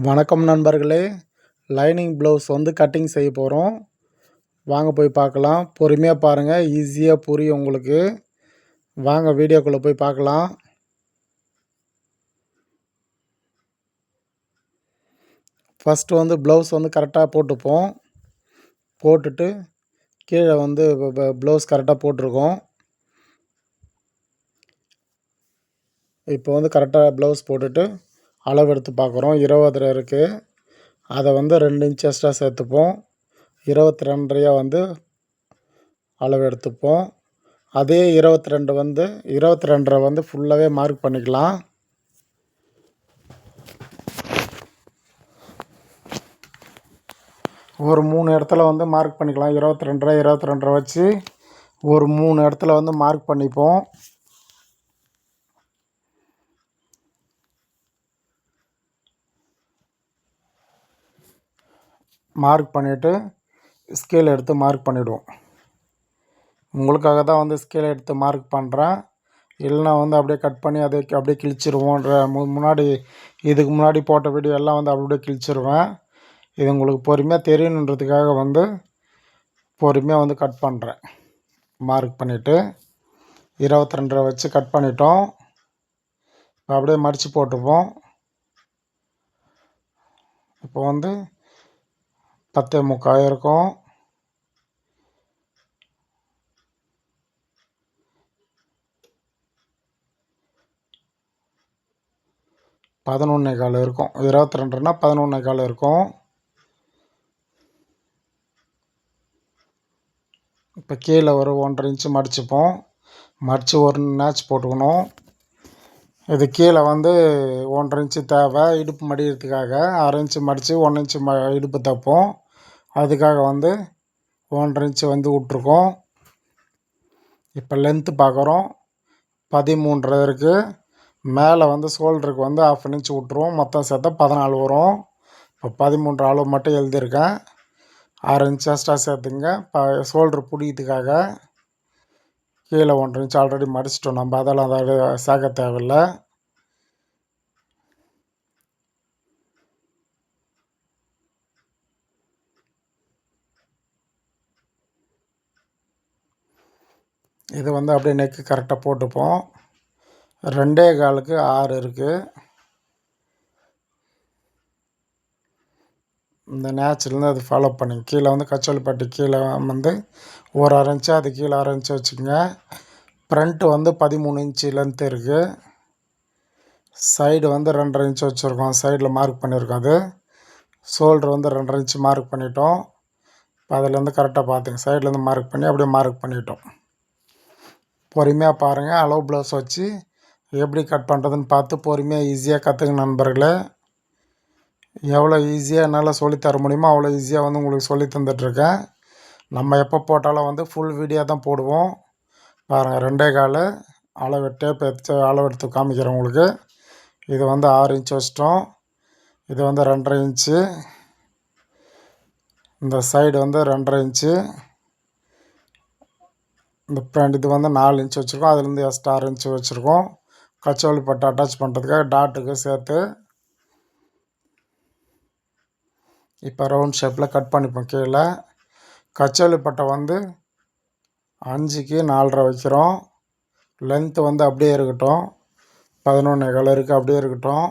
வணக்கம் நண்பர்களே. Lining blouse வந்து கட்டிங் செய்ய போகிறோம். வாங்க போய் பார்க்கலாம். பொறுமையாக பாருங்கள், ஈஸியாக புரியும் உங்களுக்கு. வாங்க வீடியோக்குள்ளே போய் பார்க்கலாம். ஃபஸ்ட்டு வந்து ப்ளவுஸ் வந்து கரெக்டாக போட்டுப்போம். போட்டுட்டு கீழே வந்து ப்ளவுஸ் கரெக்டாக போட்டிருக்கோம். இப்போ வந்து கரெக்டாக ப்ளவுஸ் போட்டுட்டு அளவு எடுத்து பார்க்குறோம். 20 இருக்குது. அதை வந்து 2 இன்ச் எக்ஸ்ட்ரா சேர்த்துப்போம். 22.5 வந்து அளவு எடுத்துப்போம். அதே 22 வந்து 22.5 வந்து ஃபுல்லாகவே மார்க் பண்ணிக்கலாம். ஒரு 3 இடத்துல வந்து மார்க் பண்ணிக்கலாம். 22.5 வச்சு ஒரு 3 இடத்துல வந்து மார்க் பண்ணிப்போம். மார்க் பண்ணிவிட்டு ஸ்கேல் எடுத்து மார்க் பண்ணிவிடுவோம். உங்களுக்காக தான் வந்து ஸ்கேல் எடுத்து மார்க் பண்ணுறேன். இல்லைனா வந்து அப்படியே கட் பண்ணி அதை அப்படியே கிழிச்சிருவோன்ற இதுக்கு முன்னாடி போட்ட வீடியோ எல்லாம் வந்து அப்படியே கிழிச்சிருவேன். இது உங்களுக்கு பொறுமையாக தெரியணுன்றதுக்காக வந்து பொறுமையாக வந்து கட் பண்ணுறேன். மார்க் பண்ணிவிட்டு 22 வச்சு கட் பண்ணிட்டோம். அப்படியே மடித்து போட்டுப்போம். இப்போ வந்து 10.75 இருக்கும். பதினொன்னேகால் இருக்கும். 22னா 11.25 இருக்கும். இப்போ கீழே ஒரு 1.5 இன்ச்சு மடிச்சுப்போம். மடித்து ஒரு நேச் போட்டுக்கணும். இது கீழே வந்து 1.5 இன்ச்சு தேவை இடுப்பு மடிக்கிறதுக்காக. 1/2 இன்ச்சு மடித்து 1 இன்ச்சு இடுப்பு தைப்போம். அதுக்காக வந்து 1.5 இன்ச்சு வந்து விட்ருக்கோம். இப்போ லென்த்து பார்க்குறோம். 13.5 இருக்குது. மேலே வந்து ஷோல்டருக்கு வந்து 1/2 இன்ச்சு விட்ருவோம். மொத்தம் சேர்த்தா 14 வரும். இப்போ 13 அளவு மட்டும் எழுதியிருக்கேன். 1/2 இன்ச்சு எக்ஸ்ட்ரா சேர்த்துங்க. ஷோல்ட்ரு பிடிக்கிறதுக்காக. கீழே 1.5 இன்ச்சு ஆல்ரெடி மடிச்சிட்டோம் நம்ம, அதெல்லாம் சேர்க்க தேவையில்லை. இது வந்து அப்படியே நெக்கு கரெக்டாக போட்டுப்போம். 2.25க்கு 6 இருக்குது. இந்த நேச்சுரல்னு அது ஃபாலோ பண்ணிங்க. கீழே வந்து கச்சோலிப்பட்டி கீழே வந்து ஒரு 1/2 இன்ச்சு, அது கீழே 1/2 இன்ச்சு வச்சுக்கோங்க. ஃப்ரண்ட்டு வந்து 13 இன்ச்சு லென்த்து இருக்குது. சைடு வந்து 2.5 இன்ச்சு வச்சுருக்கோம். சைடில் மார்க் பண்ணியிருக்கோம். அது ஷோல்ட்ரு வந்து 2.5 இன்ச்சு மார்க் பண்ணிட்டோம். இப்போ அதிலேருந்து கரெக்டாக பார்த்துங்க. சைட்லேருந்து மார்க் பண்ணி அப்படியே மார்க் பண்ணிட்டோம். பொறுமையாக பாருங்கள். அளவு ப்ளவுஸ் வச்சு எப்படி கட் பண்ணுறதுன்னு பார்த்து பொறுமையாக ஈஸியாக கற்றுங்க நண்பர்களே. எவ்வளோ ஈஸியாக என்னால் சொல்லித்தர முடியுமோ அவ்வளோ ஈஸியாக வந்து உங்களுக்கு சொல்லி தந்துட்டுருக்கேன். நம்ம எப்போ போட்டாலும் வந்து ஃபுல் வீடியோ தான் போடுவோம். பாருங்கள், 2.25 அளவு டேப் எடுத்து அளவு எடுத்து காமிக்கிறேன் உங்களுக்கு. இது வந்து 6 இன்ச்சு வச்சிட்டோம். இது வந்து 2.5 இன்ச்சு. இந்த சைடு வந்து 2.5 இன்ச்சு. இந்த ஃப்ரண்ட் இது வந்து 4 இன்ச்சு வச்சுருக்கோம். அதுலேருந்து எக்ஸ்ட்ரா 6 இன்ச்சு வச்சுருக்கோம். கச்சோலி பட்டை அட்டாச் பண்ணுறதுக்காக டாட்டுக்கு சேர்த்து. இப்போ ரவுண்ட் ஷேப்பில் கட் பண்ணிப்போம். கீழே கச்சோலி பட்டை வந்து 5க்கு 4.5 வைக்கிறோம். லென்த்து வந்து அப்படியே இருக்கட்டும். 11.25 இருக்குது, அப்படியே இருக்கட்டும்.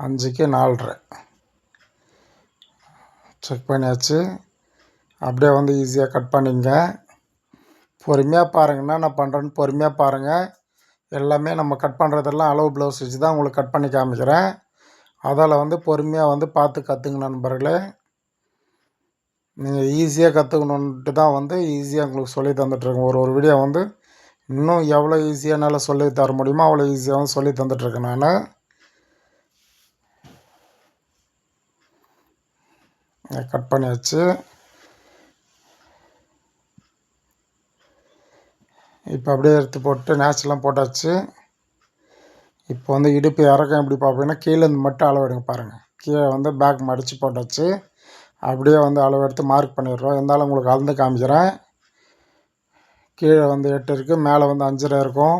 அஞ்சுக்கு 4.5 செக் பண்ணியாச்சு. அப்படியே வந்து ஈஸியாக கட் பண்ணிங்க. பொறுமையாக பாருங்கன்னா நான் பண்ணுறேன்னு பொறுமையாக பாருங்கள். எல்லாமே நம்ம கட் பண்ணுறதெல்லாம் அளவு ப்ளவுஸ் வச்சு தான் உங்களுக்கு கட் பண்ணி காமிக்கிறேன். அதால் வந்து பொறுமையாக வந்து பார்த்து கற்றுங்க நண்பர்களே. நீங்கள் ஈஸியாக கற்றுக்கணுன்ட்டு தான் வந்து ஈஸியாக உங்களுக்கு சொல்லி தந்துட்டுருக்கேன். ஒரு வீடியோ வந்து இன்னும் எவ்வளோ ஈஸியாக என்னால் சொல்லி தர முடியுமோ அவ்வளோ ஈஸியாகவும் சொல்லி தந்துட்டுருக்கேன் நான். கட் பண்ணியாச்சு. இப்போ அப்படியே எடுத்து போட்டு நேச்செலாம் போட்டாச்சு. இப்போ வந்து இடுப்பு இறக்கம் எப்படி பார்ப்பீங்கன்னா கீழேருந்து மட்டும் அளவு எடுங்க. பாருங்கள், கீழே வந்து பேக் மடித்து போட்டாச்சு. அப்படியே வந்து அளவு எடுத்து மார்க் பண்ணிடுறோம். இருந்தாலும் உங்களுக்கு அளந்து காமிக்கிறேன். கீழே வந்து 8 இருக்குது, மேலே வந்து 5.5 இருக்கும்.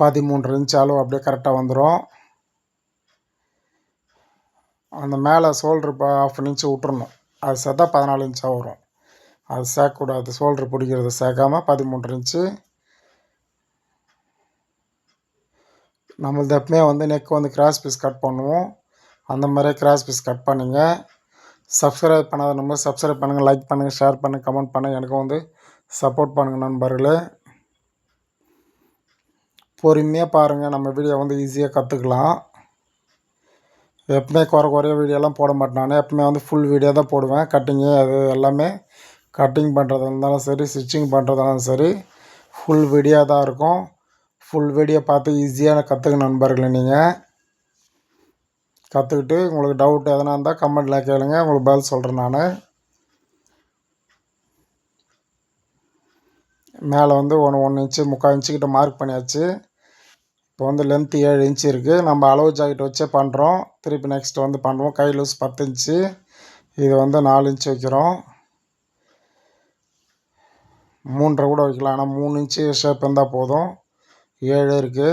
13 இன்ச் அளவு அப்படியே கரெக்டாக வந்துடும். அந்த மேலே ஷோல்ட்ரு 1/2 இன்ச்சு விட்டுறணும். அது சேர்த்தா 14 இன்ச்சாக வரும். அது சேர்க்கக்கூடாது, ஷோல்ட்ரு பிடிக்கிறது சேர்க்காமல் 13 இன்ச்சு. நம்மளது எப்பவுமே வந்து நெக் வந்து கிராஸ் பீஸ் கட் பண்ணுவோம். அந்த மாதிரியே கிராஸ் பீஸ் கட் பண்ணிங்க. சப்ஸ்கிரைப் பண்ணாத நம்ம சப்ஸ்கிரைப் பண்ணுங்கள், லைக் பண்ணுங்கள், ஷேர் பண்ணுங்கள், கமெண்ட் பண்ணுங்கள். எனக்கும் வந்து சப்போர்ட் பண்ணுங்கள் நண்பர்களே. பொறுமையாக பாருங்கள், நம்ம வீடியோ வந்து ஈஸியாக கற்றுக்கலாம். எப்பவுமே குறைய வீடியோலாம் போட மாட்டேன் நான். எப்பவுமே வந்து ஃபுல் வீடியோ தான் போடுவேன். கட்டிங்கு அது எல்லாமே கட்டிங் பண்ணுறதா இருந்தாலும் சரி, ஸ்டிச்சிங் பண்ணுறதாலும் சரி, ஃபுல் வீடியோ தான் இருக்கும். ஃபுல் வீடியோ பார்த்து ஈஸியாக கற்றுக்க நண்பர்களே. நீங்கள் கற்றுக்கிட்டு உங்களுக்கு டவுட் எதனா இருந்தால் கமெண்ட்டில் கேளுங்க, உங்களுக்கு பதில் சொல்கிறேன் நான். மேலே வந்து 1 இன்ச்சு 3/4 இன்ச்சுக்கிட்ட மார்க் பண்ணியாச்சு. இப்போ வந்து லென்த்து 7 இன்ச்சு இருக்குது. நம்ம அளவு ஜாக்கெட் வச்சே பண்ணுறோம். திருப்பி நெக்ஸ்ட் வந்து பண்ணுவோம். கை லூஸ் 10 இன்ச்சு, இது வந்து 4 இன்ச்சு வைக்கிறோம். 3.5 கூட வைக்கலாம், ஆனால் 3 இன்ச்சு ஷேப் இருந்தால் போதும். 7 இருக்குது,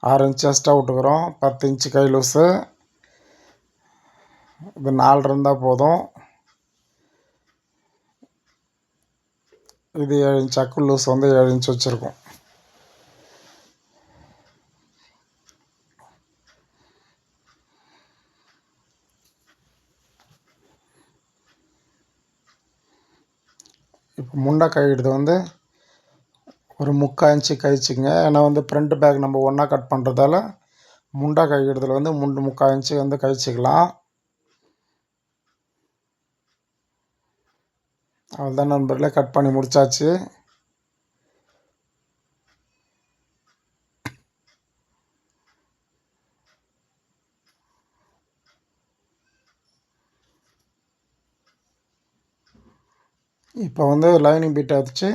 6 இன்ச்சு எக்ஸ்ட்ரா விட்டுக்கிறோம். 10 இன்ச்சு கை லூஸு, இது 4 இருந்தால் போதும். இது 7 இன்ச் அக்கு லூஸ் வந்து 7 இன்ச் வச்சுருக்கோம். இப்போ முண்டை கையிடுறது வந்து ஒரு 3/4 இன்ச்சு கழிச்சிங்க. ஏன்னா வந்து ஃப்ரண்ட் பேக் நம்ம ஒன்றா கட் பண்ணுறதால முண்டை கையிடுறதுல வந்து 3/4 இன்ச்சு வந்து கழிச்சிக்கலாம். அவ்வளோதான் நண்பர்களே, கட் பண்ணி முடித்தாச்சு. இப்போ வந்து லைனிங் பீட்டை வச்சு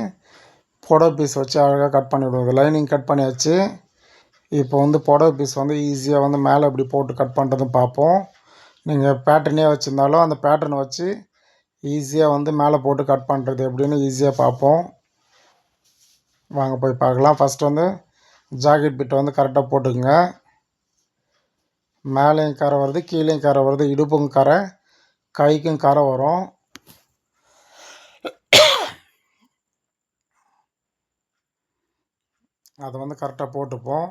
புடவை பீஸ் வச்சு அழகாக கட் பண்ணிவிடுவது. லைனிங் கட் பண்ணியாச்சு. இப்போ வந்து புடவை பீஸ் வந்து ஈஸியாக வந்து மேலே இப்படி போட்டு கட் பண்ணுறதும் பார்ப்போம். நீங்கள் பேட்டர்னே வச்சுருந்தாலும் அந்த பேட்டர்னை வச்சு ஈஸியாக வந்து மேலே போட்டு கட் பண்ணுறது எப்படின்னு ஈஸியாக பார்ப்போம். வாங்க போய் பார்க்கலாம். ஃபஸ்ட்டு வந்து ஜாக்கெட் பிட்டை வந்து கரெக்டாக போட்டுக்குங்க. மேலேயும் கரை வருது, கீழேயும் கரை வருது, இடுப்புக்கும் கரை, கைக்கும் கரை வரும். அதை வந்து கரெக்டாக போட்டுப்போம்.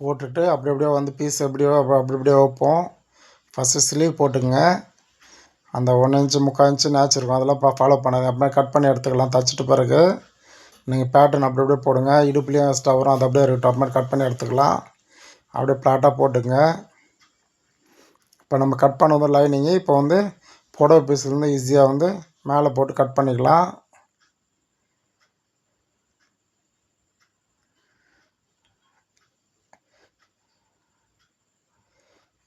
போட்டுட்டு அப்படி அப்படியே வந்து பீஸ் எப்படியோ அப்படி அப்படியே வைப்போம். ஃபஸ்ட்டு ஸ்லீவ் போட்டுங்க. அந்த 1 இன்ச்சு 3/4 இன்ச்சு நேச்சு இருக்கும், அதெல்லாம் ஃபாலோ பண்ணாது. அப்படியே கட் பண்ணி எடுத்துக்கலாம். தைச்சிட்டு பிறகு நீங்கள் பேட்டர்ன் அப்படி அப்படியே போடுங்க. இடுப்புலேயும் எக்ஸ்ட்ரா வரும், அதை அப்படியே இருக்கட்டும். அப்புறமேட்டு கட் பண்ணி எடுத்துக்கலாம். அப்படியே ஃப்ளாட்டாக போட்டுங்க. இப்போ நம்ம கட் பண்ணது லைனிங்கு. இப்போ வந்து புடவை பீஸ்லேருந்து ஈஸியாக வந்து மேலே போட்டு கட் பண்ணிக்கலாம்.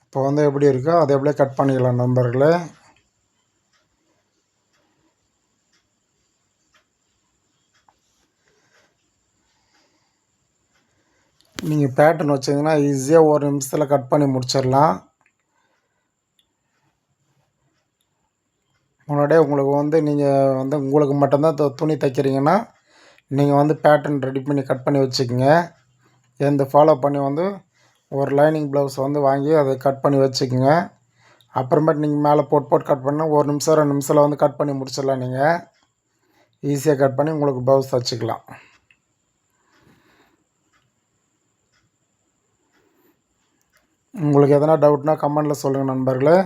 இப்போ வந்து எப்படி இருக்கோ அதை எப்படியே கட் பண்ணிக்கலாம் நண்பர்களே. நீங்கள் பேட்டர்ன் வச்சிங்கன்னா ஈஸியாக 1 நிமிஷத்தில் கட் பண்ணி முடிச்சிடலாம். முன்னாடியே உங்களுக்கு வந்து நீங்கள் வந்து உங்களுக்கு மட்டும்தான் துணி தைக்கிறீங்கன்னா நீங்கள் வந்து பேட்டர்ன் ரெடி பண்ணி கட் பண்ணி வச்சுக்கோங்க. எந்த ஃபாலோ பண்ணி வந்து ஒரு லைனிங் ப்ளவுஸ் வந்து வாங்கி அதை கட் பண்ணி வச்சுக்கோங்க. அப்புறமேட்டு நீங்கள் மேலே போட்டு கட் பண்ணால் 1 நிமிஷம் 2 நிமிஷத்தில் வந்து கட் பண்ணி முடிச்சிடலாம். நீங்கள் ஈஸியாக கட் பண்ணி உங்களுக்கு ப்ளவுஸ் தைச்சிக்கலாம். உங்களுக்கு எதனா டவுட்னால் கமெண்ட்டில் சொல்லுங்கள் நண்பர்களே.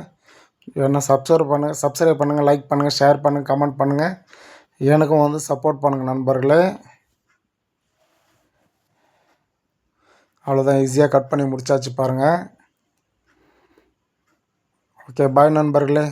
என்ன சப்ஸ்கிரைப் பண்ணுங்கள், லைக் பண்ணுங்கள், ஷேர் பண்ணுங்கள், கமெண்ட் பண்ணுங்கள். எனக்கும் வந்து சப்போர்ட் பண்ணுங்கள் நண்பர்களே. அவ்வளோதான், ஈஸியாக கட் பண்ணி முடிச்சாச்சு பாருங்கள். ஓகே, பாய் நண்பர்களே.